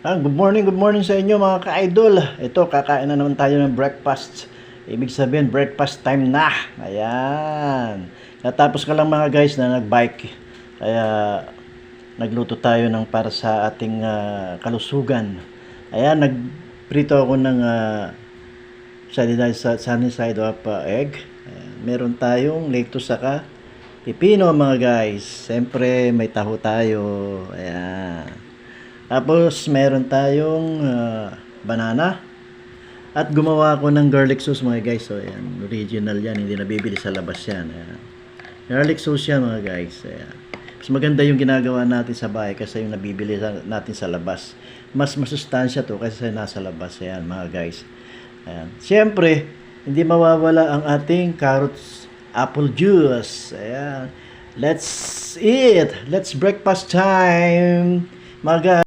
Good morning sa inyo mga ka-idol. Ito, kakain na naman tayo ng breakfast. Ibig sabihin, breakfast time na. Ayan. Natapos ka lang mga guys na nagbike. Kaya, nagluto tayo ng para sa ating kalusugan. Ayan, nagprito ako ng sunny side up egg. Ayan, meron tayong lettuce saka pipino mga guys. Siyempre, may taho tayo. Ayan. Tapos meron tayong banana at gumawa ako ng garlic sauce mga guys. So ayan, original yan, hindi nabibili sa labas yan. Ayan. Garlic sauce yan mga guys. Ayan. Mas maganda yung ginagawa natin sa bahay kasi yung nabibili natin sa labas. Mas masustansya to kasi nasa labas. Ayan mga guys. Ayan. Siyempre, hindi mawawala ang ating carrots apple juice. Ayan. Let's eat. Let's breakfast time. Mga guys.